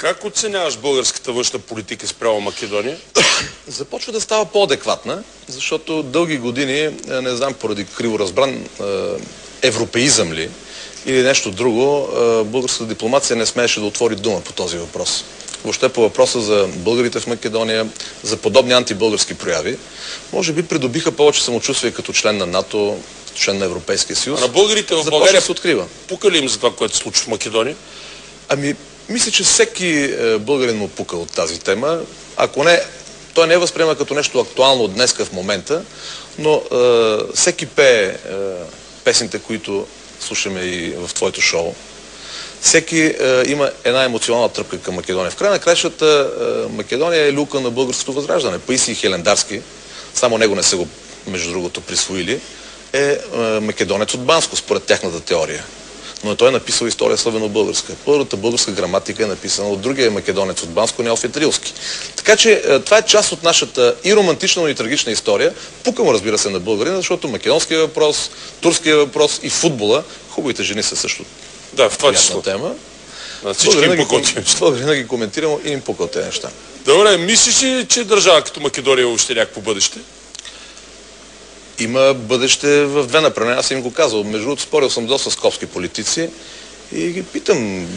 Как оценяваш българската външна политика спрямо Македония? Започва да става по-адекватна, защото дълги години, не знам поради криворазбран европеизъм ли или нещо друго, българската дипломация не смееше да отвори дума по този въпрос. Въобще по въпроса за българите в Македония, за подобни антибългарски прояви, може би придобиха повече самочувствие като член на НАТО, като член на Европейския съюз. А на българите в България се открива. Пука ли им за това, което се случва в Македония? Ами, мисля, че всеки българин му пука от тази тема. Ако не, той не е възприема като нещо актуално от днеска в момента, но всеки пее песните, които слушаме и в твоето шоу. Всеки има една емоционална тръпка към Македония. В край на краищата Македония е люлка на българското възраждане. Паисий Хилендарски, само него не са го, между другото, присвоили, е македонец от Банско, според тяхната теория. Но той е написал история славено-българска. Първата българска граматика е написана от другия македонец от Банско, Неофит Рилски. Така че това е част от нашата и романтична, но и трагична история. Пука му, разбира се, на българина, защото македонския въпрос, турския въпрос и футбола, хубавите жени са също в това число тема. Българина ги коментирам и им пука от тези неща. Добре, мислиш ли, че държава като Македония въобще някакво бъдеще? Има бъдеще в две направления. Аз им го казал. Между другото, спорил съм доста с скопски политици и ги питам,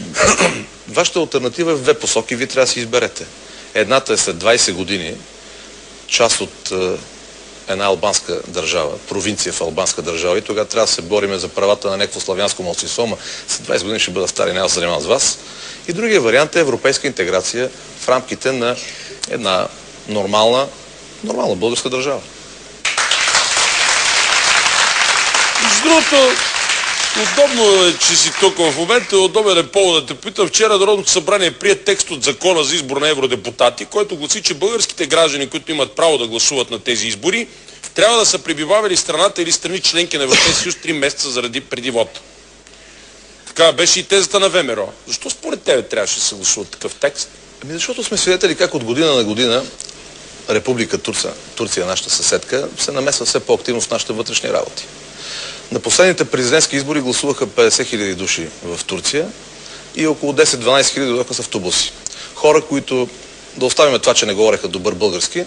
вашата алтернатива е в две посоки, вие трябва да си изберете. Едната е след 20 години, част от една албанска държава, провинция в албанска държава, и тогава трябва да се бориме за правата на някакво славянско малцинство, но след 20 години ще бъда стар и няма да се занимавам с вас. И другия вариант е европейска интеграция в рамките на една нормална българска държава. Между другото, удобно е, че си тук в момента, удобен е повод да те питам. Вчера Народното събрание прие текст от закона за избор на евродепутати, който гласи, че българските граждани, които имат право да гласуват на тези избори, трябва да са пребивавали в страната или страни членки на Европейския съюз 3 месеца преди вота. Така беше и тезата на ВМРО. Защо според тебе трябваше да се гласува такъв текст? Ами защото сме свидетели как от година на година Република Турция, нашата съседка, се намесва все по-активно в нашите вътрешни работи. На последните президентски избори гласуваха 50 000 души в Турция и около 10-12 000 дойдоха с автобуси. Хора, които, да оставим това, че не говореха добър български,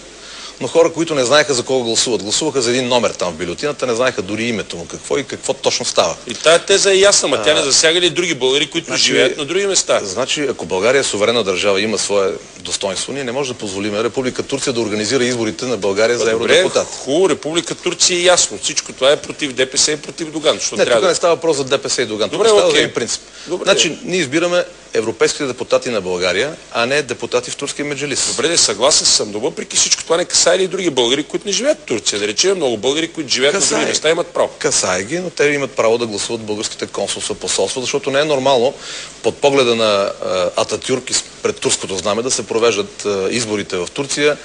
но хора, които не знаеха за кого гласуват. Гласуваха за един номер там в бюлетината, не знаеха дори името му какво и какво точно става. И тая теза е ясна, но тя не засяга ли други българи, които живеят на други места? Значи, ако България е суверенна държава и има свое достоинство, ние не може да позволим Република Турция да организира изборите на България за евродепутат. Хубаво, Република Турция е ясно. Всичко това е против ДПС и против Доган. Не, тук не става въпрос за ДПС и Доган. Тук става за един принцип. Значи, ние избираме европейските депутати на България, а не депутати в турския меджелис. Добре, съгласен съм, но въпреки всичко това не касае ли други българи, които не живеят в Турция? Да речем, много българи, които живеят на други места, имат право. Касае ги, но те имат право да гласуват българските консулства, посолства, защото не е нормално под погледа на Ататюрк и пред турското знаме да се провеждат изборите в Турция.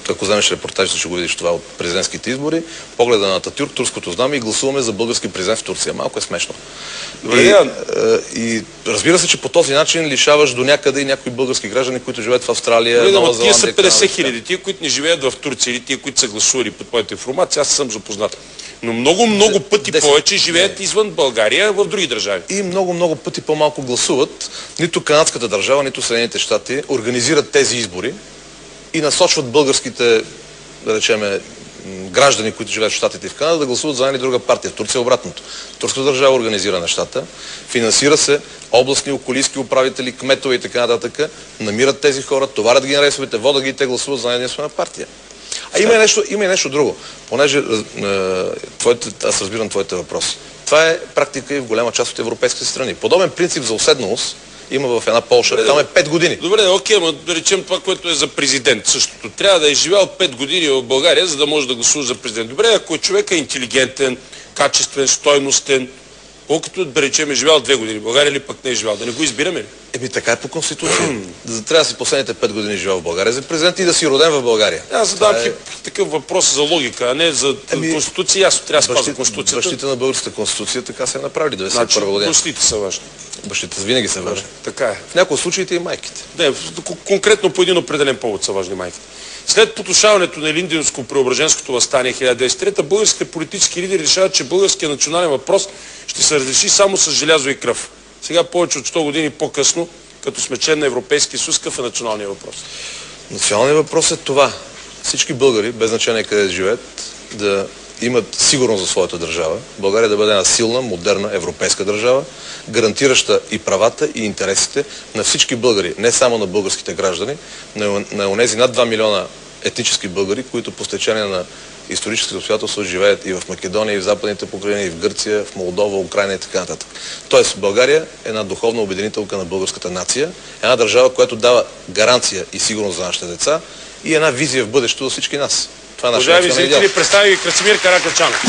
Ако вземеш репортажите, ще го видиш това от президентските избори. Погледа на Ататюрк, турското знаме и гласуваме за български президент в Турция. Малко е смешно. И разбира се, че по този начин лишаваш до някъде и някои български граждани, които живеят в Австралия, Нова Зеландия. Тия са 50 000, тия, които не живеят в Турция или тия, които са гласували под твоята информация, аз съм запознат. Но много пъти повече живеят извън България в други държави. И много пъти по-малко гласуват. Нито канадската държава, нито Съединените щати организират тези избори и насочват българските, да речеме, граждани, които живеят в Щатите и в Канада, да гласуват за една или друга партия. В Турция обратното. Турската държава организира нещата, финансира се, областни, околийски управители, кметове и така нататък, намират тези хора, товарят ги на рейсовете, водят ги и те гласуват за една единствена партия. А има и нещо друго. Понеже аз разбирам твоите въпроси. Това е практика и в голяма част от европейските страни. Подобен принцип за уседналост има в една Полша. Там е 5 години. Добре, окей, но да речем това, което е за президент същото. Трябва да е живял 5 години в България, за да може да гласува за президент. Добре, ако човек е интелигентен, качествен, стойностен, колкото да речем е живял 2 години в България или пък не е живял, да не го избираме ли? Еми така е по Конституция. Трябва да си последните 5 години живял в България за президент и да си роден в България. Аз задавам такъв въпрос за логика, а не за Конституция. Ясно, трябва да спазва Конституцията. Бащите на българската Конституция така се направили 91 година. Бащите са важни. Бащите винаги са важни. Така е. В някои случаите и майките. Не, конкретно по един определен повод са важни майките. След потушаването на Илинденско-Преображенското въстание 1903, българските политически лидери решават, че българският национален въпрос ще се разреши само с желязо и кръв. Сега повече от 100 години по-късно като сме член на Европейския съюз, какъв е националният въпрос? Националният въпрос е това. Всички българи, без значение къде живеят, да имат сигурност за своята държава. България да бъде една силна, модерна, европейска държава, гарантираща и правата, и интересите на всички българи, не само на българските граждани, на онези над 2 милиона етнически българи, които по стечение на историческите обстоятелства живеят и в Македония, и в Западните покрайнини, и в Гърция, в Молдова, Украйна и така нататък. Тоест България е една духовна обединителка на българската нация, една държава, която дава гаранция и сигурност за нашите деца и една визия в бъдещето за всички нас. Това е нашия национален идеал. Уважаеми зрители, представя ви Красимир Каракачанов.